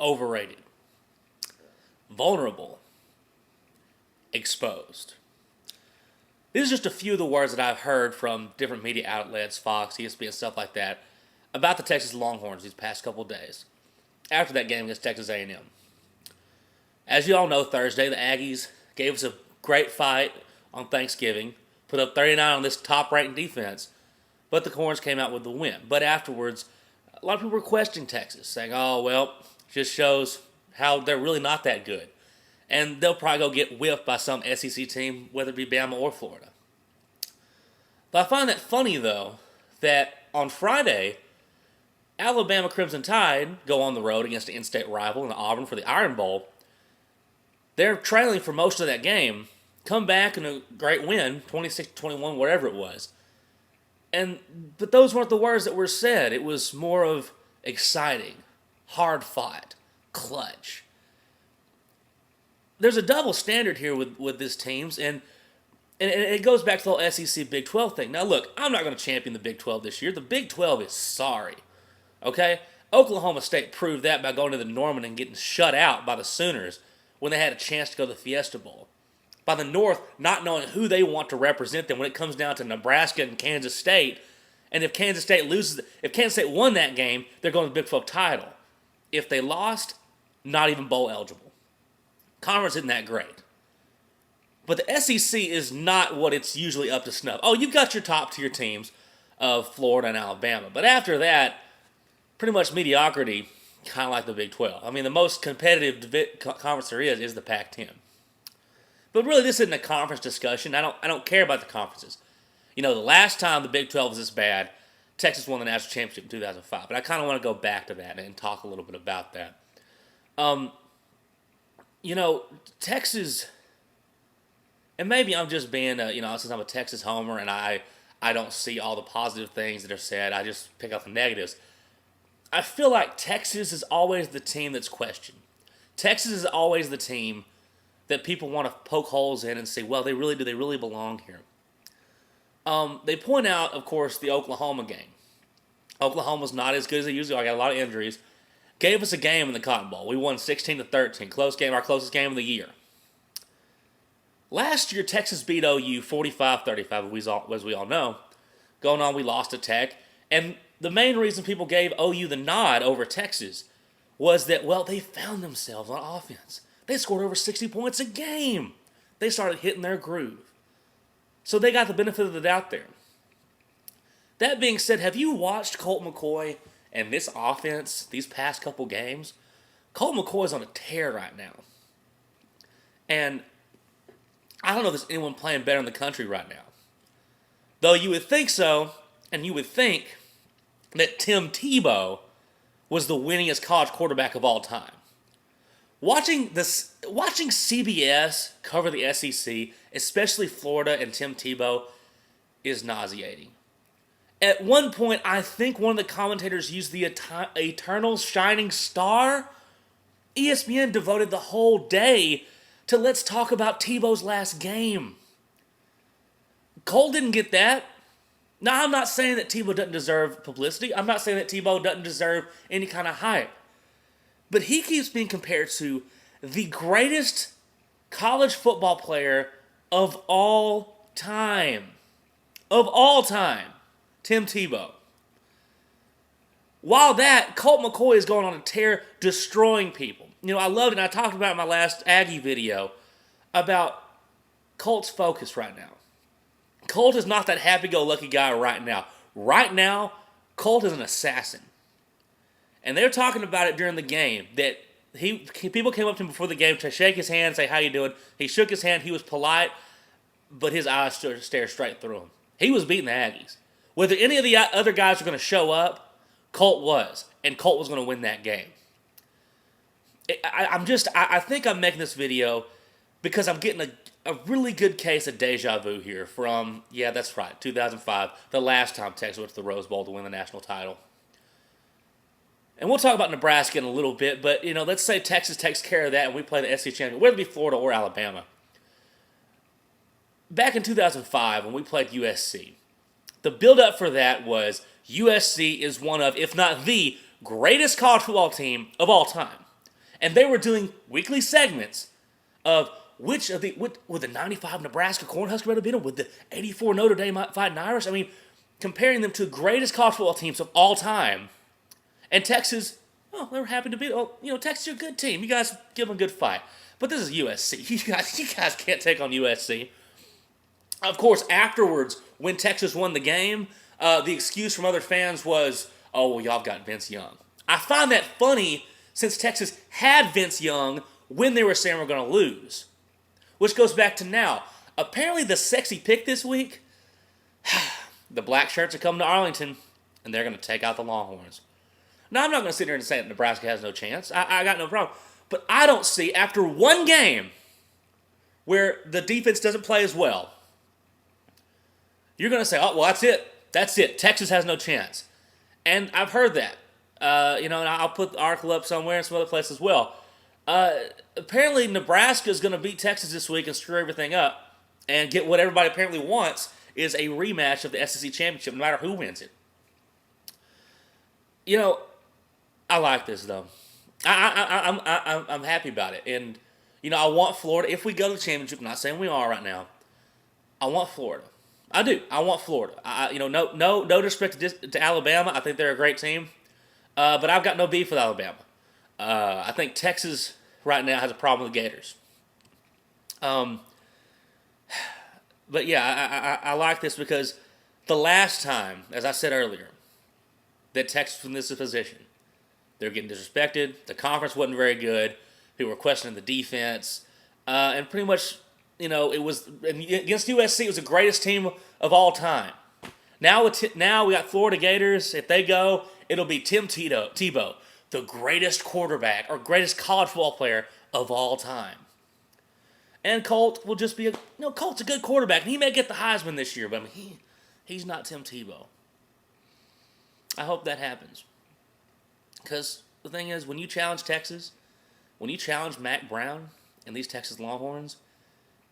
overrated, vulnerable, exposed. These are just a few of the words that I've heard from different media outlets, Fox, ESPN, stuff like that, about the Texas Longhorns these past couple of days after that game against Texas A&M. As you all know, Thursday, the Aggies gave us a great fight on Thanksgiving, put up 39 on this top-ranked defense, but the Horns came out with the win. But afterwards, a lot of people were questioning Texas, saying, oh, well, just shows how they're really not that good. And they'll probably go get whipped by some SEC team, whether it be Bama or Florida. But I find that funny, though, that on Friday, Alabama Crimson Tide go on the road against an in-state rival in Auburn for the Iron Bowl. They're trailing for most of that game, come back in a great win, 26-21, whatever it was. But those weren't the words that were said. It was more of exciting, hard-fought, clutch. There's a double standard here with these teams, and it goes back to the whole SEC Big 12 thing. Now, look, I'm not going to champion the Big 12 this year. The Big 12 is sorry, okay? Oklahoma State proved that by going to the Norman and getting shut out by the Sooners when they had a chance to go to the Fiesta Bowl. By the North not knowing who they want to represent them when it comes down to Nebraska and Kansas State. And if Kansas State won that game, they're going to the Big 12 title. If they lost, not even bowl eligible. Conference isn't that great. But the SEC is not what it's usually up to snuff. Oh, you've got your top tier teams of Florida and Alabama. But after that, pretty much mediocrity, kind of like the Big 12. I mean, the most competitive conference there is the Pac-10. But really, this isn't a conference discussion. I don't care about the conferences. You know, the last time the Big 12 was this bad, Texas won the national championship in 2005. But I kind of want to go back to that and talk a little bit about that. You know, Texas, and maybe I'm just being, since I'm a Texas homer and I don't see all the positive things that are said, I just pick up the negatives. I feel like Texas is always the team that's questioned. Texas is always the team that people want to poke holes in and say, well, do they really belong here? They point out, of course, the Oklahoma game. Oklahoma's not as good as they usually are. I got a lot of injuries. Gave us a game in the Cotton Bowl. We won 16-13. Close game, our closest game of the year. Last year, Texas beat OU 45-35, as we all know. Going on, we lost to Tech. And the main reason people gave OU the nod over Texas was that, well, they found themselves on offense. They scored over 60 points a game. They started hitting their groove. So they got the benefit of the doubt there. That being said, have you watched Colt McCoy and this offense these past couple games? Colt McCoy is on a tear right now. And I don't know if there's anyone playing better in the country right now. Though you would think so, and you would think that Tim Tebow was the winningest college quarterback of all time. Watching CBS cover the SEC, especially Florida and Tim Tebow, is nauseating. At one point, I think one of the commentators used the eternal shining star. ESPN devoted the whole day to let's talk about Tebow's last game. Cole didn't get that. Now, I'm not saying that Tebow doesn't deserve publicity. I'm not saying that Tebow doesn't deserve any kind of hype. But he keeps being compared to the greatest college football player of all time. Of all time. Tim Tebow. While that, Colt McCoy is going on a tear, destroying people. You know, I loved it, and I talked about it in my last Aggie video about Colt's focus right now. Colt is not that happy-go-lucky guy right now. Right now, Colt is an assassin. And they're talking about it during the game, that people came up to him before the game to shake his hand, say, how you doing? He shook his hand, he was polite, but his eyes stared straight through him. He was beating the Aggies. Whether any of the other guys were going to show up, Colt was. And Colt was going to win that game. I think I'm making this video because I'm getting a really good case of deja vu here from, yeah, that's right, 2005, the last time Texas went to the Rose Bowl to win the national title. And we'll talk about Nebraska in a little bit, but, let's say Texas takes care of that and we play the SEC championship, whether it be Florida or Alabama. Back in 2005, when we played USC, the build-up for that was USC is one of, if not the greatest college football team of all time. And they were doing weekly segments of which of the, would the 95 Nebraska Cornhusker beat them? Would the 84 Notre Dame Fighting Irish? I mean, comparing them to the greatest college football teams of all time. And Texas, oh, they were happy to beat them. Oh, Texas, you're a good team. You guys give them a good fight. But this is USC. You guys can't take on USC. Of course, afterwards, when Texas won the game, the excuse from other fans was, oh, well, y'all got Vince Young. I find that funny since Texas had Vince Young when they were saying we're going to lose. Which goes back to now. Apparently the sexy pick this week, the black shirts are coming to Arlington, and they're going to take out the Longhorns. Now, I'm not going to sit here and say that Nebraska has no chance. I got no problem. But I don't see, after one game where the defense doesn't play as well, you're going to say, oh, well, that's it. That's it. Texas has no chance. And I've heard that. And I'll put the article up somewhere and some other place as well. Apparently, Nebraska is going to beat Texas this week and screw everything up and get what everybody apparently wants is a rematch of the SEC championship, no matter who wins it. I like this though. I'm happy about it, and I want Florida. If we go to the championship, I'm not saying we are right now. I want Florida. I do. I want Florida. No disrespect to Alabama. I think they're a great team, but I've got no beef with Alabama. I think Texas right now has a problem with the Gators. But yeah, I like this because the last time, as I said earlier, that Texas was in this position, they were getting disrespected. The conference wasn't very good. People were questioning the defense, and pretty much, it was against USC. It was the greatest team of all time. Now we got Florida Gators. If they go, it'll be Tim Tebow, the greatest quarterback or greatest college football player of all time. And Colt will just be Colt's a good quarterback, and he may get the Heisman this year, but he's not Tim Tebow. I hope that happens. Because the thing is, when you challenge Texas, when you challenge Mack Brown and these Texas Longhorns,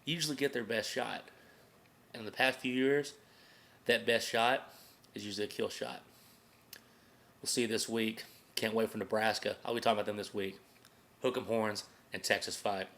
you usually get their best shot. And in the past few years, that best shot is usually a kill shot. We'll see you this week. Can't wait for Nebraska. I'll be talking about them this week. Hook 'em horns and Texas fight.